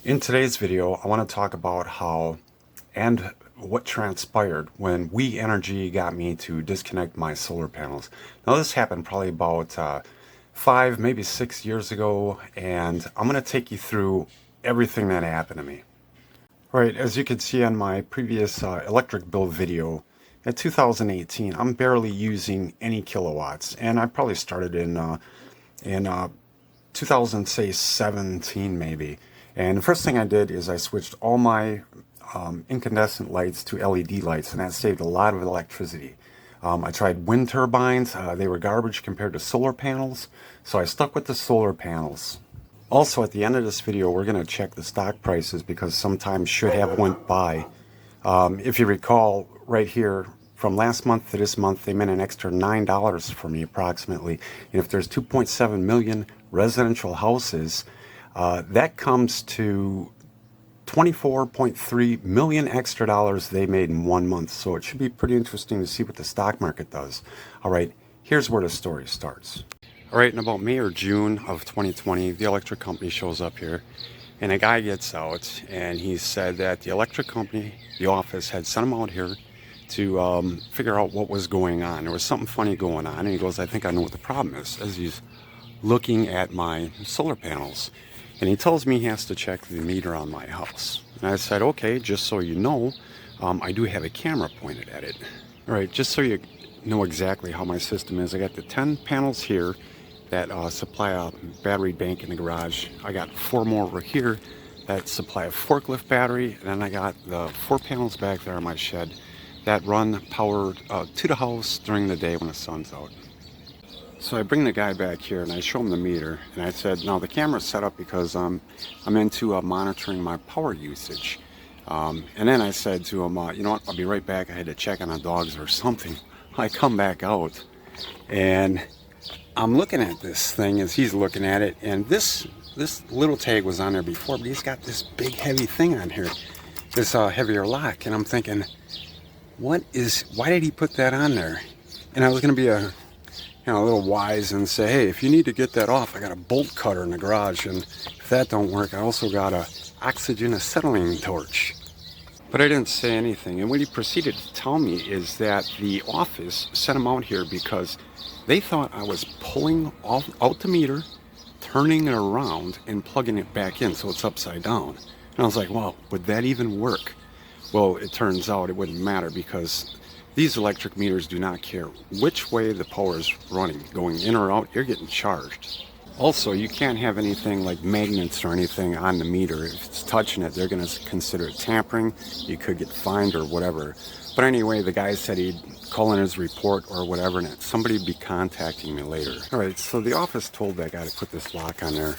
In today's video, I want to talk about how and what transpired when We Energy got me to disconnect my solar panels. Now, this happened probably about 5, maybe 6 years ago, and I'm going to take you through everything that happened to me. All right, as you can see on my previous electric bill video, in 2018, I'm barely using any kilowatts, and I probably started in 2017 maybe. And the first thing I did is I switched all my incandescent lights to LED lights, and that saved a lot of electricity. I tried wind turbines. They were garbage compared to solar panels, so I stuck with the solar panels. Also, at the end of this video, we're going to check the stock prices because sometimes should have went by. If you recall, right here, from last month to this month, they meant an extra $9 for me approximately. And if there's 2.7 million residential houses, that comes to 24.3 million extra dollars they made in 1 month. So it should be pretty interesting to see what the stock market does. All right, here's where the story starts. All right, in about May or June of 2020, the electric company shows up here, and a guy gets out, and he said that the electric company, the office, had sent him out here to figure out what was going on. There was something funny going on, and he goes, I think I know what the problem is, as he's looking at my solar panels. And he tells me he has to check the meter on my house. And I said, okay, just so you know, I do have a camera pointed at it. All right, just so you know exactly how my system is, I got the 10 panels here that supply a battery bank in the garage. I got 4 more over here that supply a forklift battery, and then I got the 4 panels back there in my shed that run power to the house during the day when the sun's out. So I bring the guy back here and I show him the meter, and I said, now the camera's set up because I'm into monitoring my power usage. And then I said to him, you know what, I'll be right back. I had to check on the dogs or something. I come back out and I'm looking at this thing as he's looking at it, and this little tag was on there before, but he's got this big heavy thing on here, this heavier lock, and I'm thinking, why did he put that on there? And I was going to be a little wise and say, hey, if you need to get that off, I got a bolt cutter in the garage, and if that don't work, I also got a oxygen acetylene torch. But I didn't say anything, and what he proceeded to tell me is that the office sent him out here because they thought I was pulling out the meter, turning it around, and plugging it back in so it's upside down. And I was like, well, would that even work? Well, it turns out it wouldn't matter because these electric meters do not care which way the power is running, going in or out, you're getting charged. Also, you can't have anything like magnets or anything on the meter. If it's touching it, they're going to consider it tampering. You could get fined or whatever. But anyway, the guy said he'd call in his report or whatever, and that somebody would be contacting me later. All right, so the office told that guy to put this lock on there,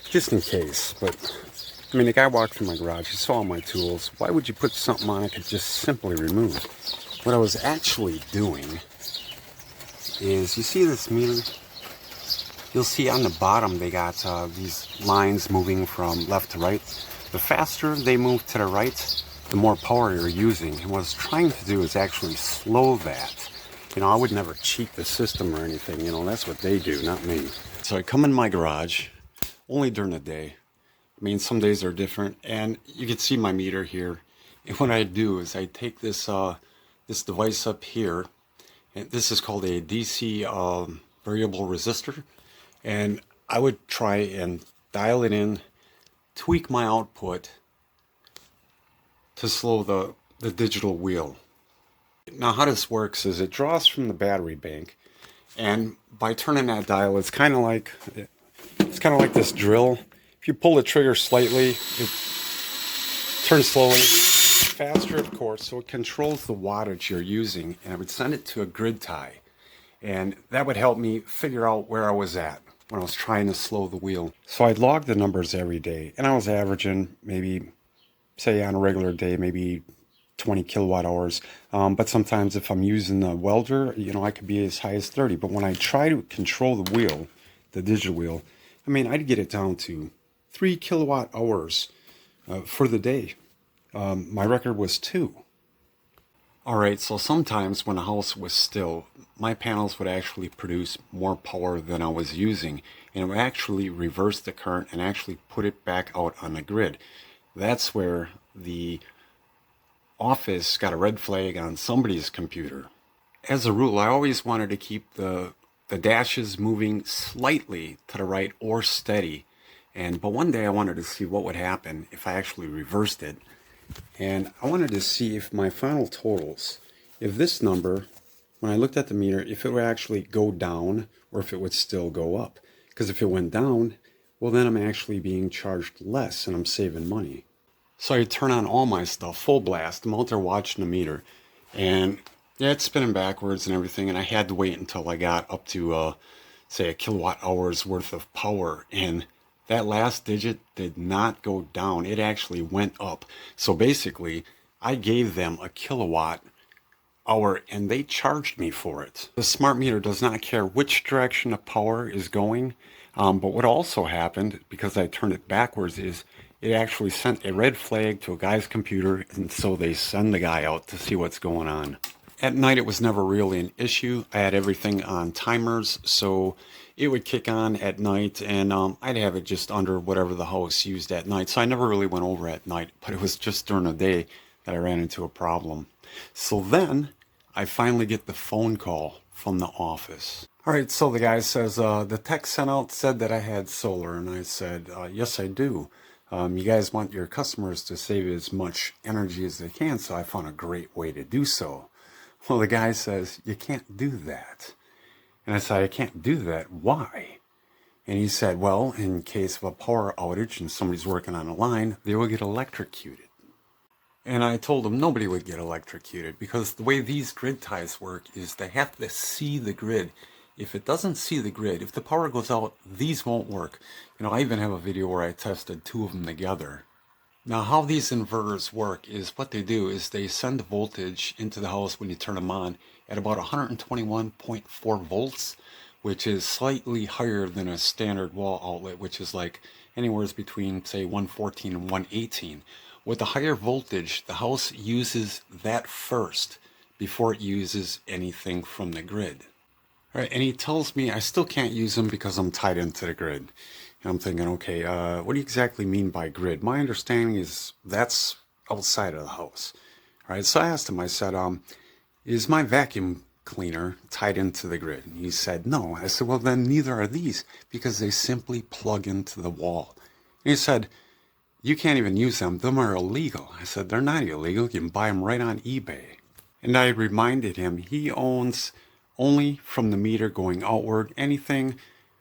just in case. But, I mean, the guy walked through my garage, he saw all my tools. Why would you put something on I could just simply remove? What I was actually doing is, you see this meter? You'll see on the bottom they got these lines moving from left to right. The faster they move to the right, the more power you're using. And what I was trying to do is actually slow that. You know, I would never cheat the system or anything. You know, that's what they do, not me. So I come in my garage, only during the day. I mean, some days are different. And you can see my meter here. And what I do is I take this this device up here. And this is called a DC variable resistor. And I would try and dial it in, tweak my output to slow the digital wheel. Now how this works is it draws from the battery bank, and by turning that dial, it's kind of like this drill. If you pull the trigger slightly, it turns slowly, faster of course, so it controls the wattage you're using, and I would send it to a grid tie. And that would help me figure out where I was at when I was trying to slow the wheel. So I'd log the numbers every day, and I was averaging maybe, say on a regular day, maybe 20 kilowatt hours. But sometimes if I'm using the welder, you know, I could be as high as 30. But when I try to control the wheel, the digital wheel, I mean, I'd get it down to 3 kilowatt hours for the day. My record was 2. Alright, so sometimes when the house was still, my panels would actually produce more power than I was using, and it would actually reverse the current and actually put it back out on the grid. That's where the office got a red flag on somebody's computer. As a rule, I always wanted to keep the dashes moving slightly to the right or steady. But one day I wanted to see what would happen if I actually reversed it. And I wanted to see if my final totals, if this number, when I looked at the meter, if it would actually go down or if it would still go up. Because if it went down, well then I'm actually being charged less and I'm saving money. So I turn on all my stuff, full blast. I'm out there watching the meter. And yeah, it's spinning backwards and everything. And I had to wait until I got up to, say, a kilowatt hours worth of power. And that last digit did not go down. It actually went up. So basically, I gave them a kilowatt hour and they charged me for it. The smart meter does not care which direction the power is going. But what also happened, because I turned it backwards, is it actually sent a red flag to a guy's computer, and so they send the guy out to see what's going on. At night, it was never really an issue. I had everything on timers, so it would kick on at night, and I'd have it just under whatever the house used at night. So I never really went over at night, but it was just during the day that I ran into a problem. So then I finally get the phone call from the office. All right, so the guy says, the text sent out said that I had solar, and I said, yes, I do. You guys want your customers to save as much energy as they can, so I found a great way to do so. Well, the guy says, you can't do that. And I said, I can't do that. Why? And he said, well, in case of a power outage and somebody's working on a line, they will get electrocuted. And I told him nobody would get electrocuted because the way these grid ties work is they have to see the grid. If it doesn't see the grid, if the power goes out, these won't work. I even have a video where I tested two of them together. Now, how these inverters work is what they do is they send the voltage into the house when you turn them on at about 121.4 volts, which is slightly higher than a standard wall outlet, which is like anywhere between, say, 114 and 118. With the higher voltage, the house uses that first before it uses anything from the grid. All right, and he tells me I still can't use them because I'm tied into the grid. And I'm thinking, okay, what do you exactly mean by grid? My understanding is that's outside of the house. All right, so I asked him, I said, is my vacuum cleaner tied into the grid? And he said, no. I said, well, then neither are these because they simply plug into the wall. And he said, you can't even use them. Them are illegal. I said, they're not illegal. You can buy them right on eBay. And I reminded him he owns only from the meter going outward. Anything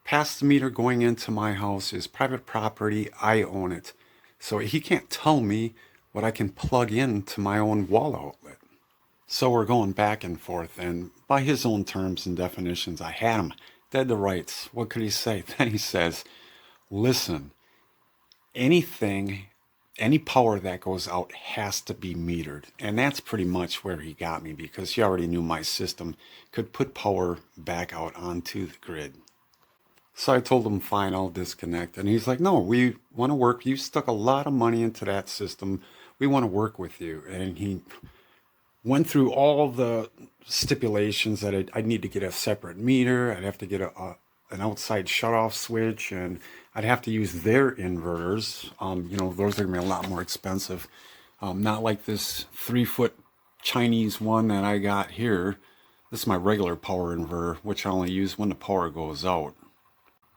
past the meter going into my house is private property. I own it. So he can't tell me what I can plug into my own wall outlet. So we're going back and forth, and by his own terms and definitions, I had him dead to rights. What could he say? Then he says, listen, anything, any power that goes out has to be metered. And that's pretty much where he got me because he already knew my system could put power back out onto the grid. So I told him, fine, I'll disconnect. And he's like, no, we want to work. You stuck a lot of money into that system. We want to work with you. And he went through all the stipulations that I'd need to get a separate meter. I'd have to get an outside shutoff switch, and I'd have to use their inverters. Those are going to be a lot more expensive. Not like this 3-foot Chinese one that I got here. This is my regular power inverter, which I only use when the power goes out.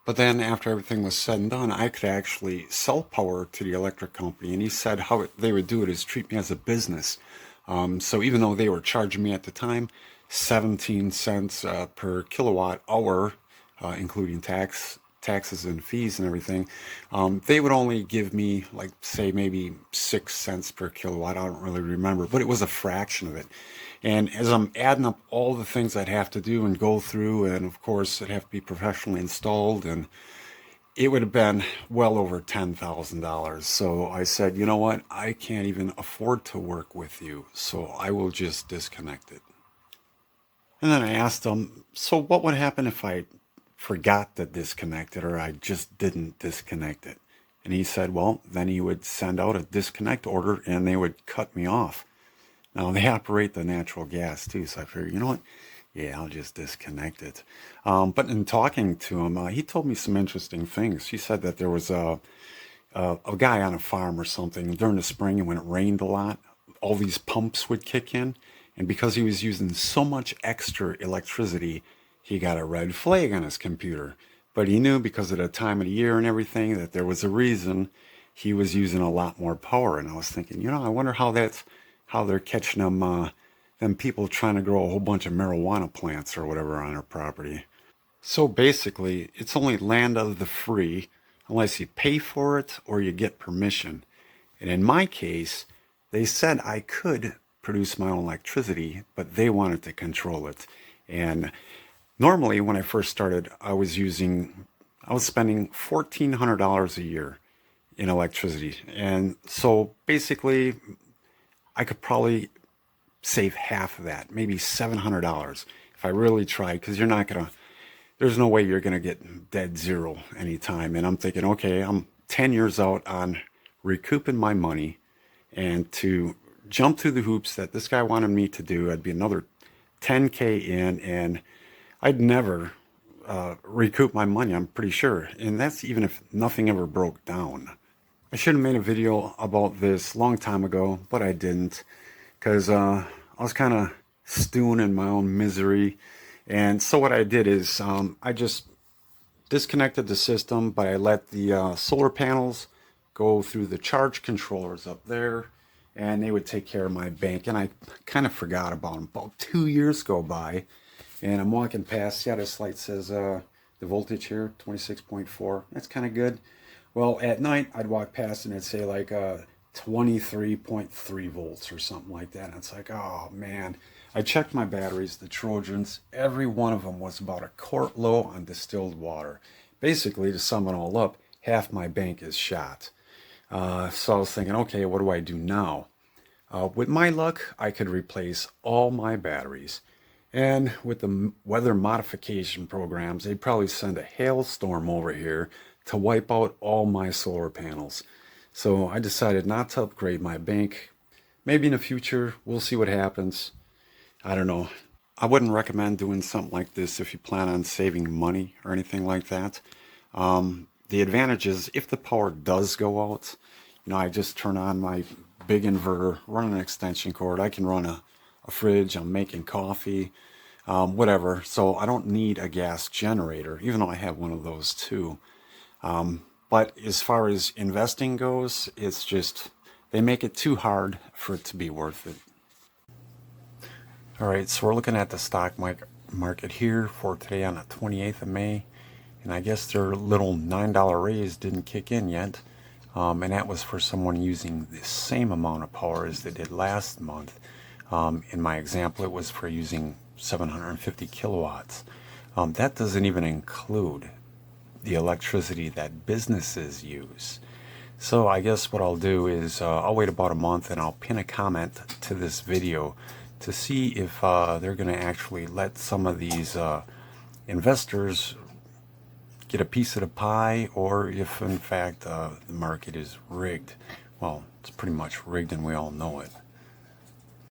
But then after everything was said and done, I could actually sell power to the electric company. And he said how they would do it is treat me as a business. So even though they were charging me at the time 17 cents per kilowatt hour, including taxes and fees and everything, they would only give me, like, say, maybe 6 cents per kilowatt. I don't really remember, but it was a fraction of it. And as I'm adding up all the things I'd have to do and go through, and of course it'd have to be professionally installed, and it would have been well over $10,000. So I said, you know what? I can't even afford to work with you, so I will just disconnect it. And then I asked him, so what would happen if I forgot to disconnect it or I just didn't disconnect it? And he said, well, then he would send out a disconnect order and they would cut me off. Now they operate the natural gas too, so I figured, you know what? Yeah, I'll just disconnect it. But in talking to him, he told me some interesting things. He said that there was a guy on a farm or something during the spring, and when it rained a lot, all these pumps would kick in, and because he was using so much extra electricity, he got a red flag on his computer. But he knew because of the time of the year and everything that there was a reason he was using a lot more power. And I was thinking, you know, I wonder how they're catching them people trying to grow a whole bunch of marijuana plants or whatever on their property. So basically, it's only land of the free unless you pay for it or you get permission. And in my case, they said I could produce my own electricity, but they wanted to control it. And normally, when I first started, I was spending $1,400 a year in electricity. And so basically, I could probably save half of that, maybe $700 if I really tried, because there's no way you're going to get dead zero anytime. And I'm thinking, okay, I'm 10 years out on recouping my money, and to jump through the hoops that this guy wanted me to do, I'd be another 10K in, and I'd never recoup my money, I'm pretty sure. And that's even if nothing ever broke down. I should have made a video about this a long time ago, but I didn't, because I was kind of stewing in my own misery. And so what I did is I just disconnected the system, but I let the solar panels go through the charge controllers up there, and they would take care of my bank. And I kind of forgot about them. About 2 years go by, and I'm walking past. Yeah, this light says the voltage here, 26.4. That's kind of good. Well, at night, I'd walk past and it'd say like 23.3 volts or something like that. And it's like, oh man. I checked my batteries, the Trojans, every one of them was about a quart low on distilled water. Basically, to sum it all up, half my bank is shot. So I was thinking, okay, what do I do now? With my luck, I could replace all my batteries. And with the weather modification programs, they'd probably send a hailstorm over here to wipe out all my solar panels. So I decided not to upgrade my bank. Maybe in the future, we'll see what happens. I don't know. I wouldn't recommend doing something like this if you plan on saving money or anything like that. The advantage is if the power does go out, you know, I just turn on my big inverter, run an extension cord. I can run a fridge. I'm making coffee, whatever. So I don't need a gas generator, even though I have one of those too. But as far as investing goes, it's just, they make it too hard for it to be worth it. All right, so we're looking at the stock market here for today on the 28th of May. And I guess their little $9 raise didn't kick in yet. And that was for someone using the same amount of power as they did last month. In my example, it was for using 750 kilowatts. That doesn't even include the electricity that businesses use. So I guess what I'll do is I'll wait about a month and I'll pin a comment to this video to see if they're going to actually let some of these investors get a piece of the pie, or if in fact the market is rigged. Well, it's pretty much rigged and we all know it.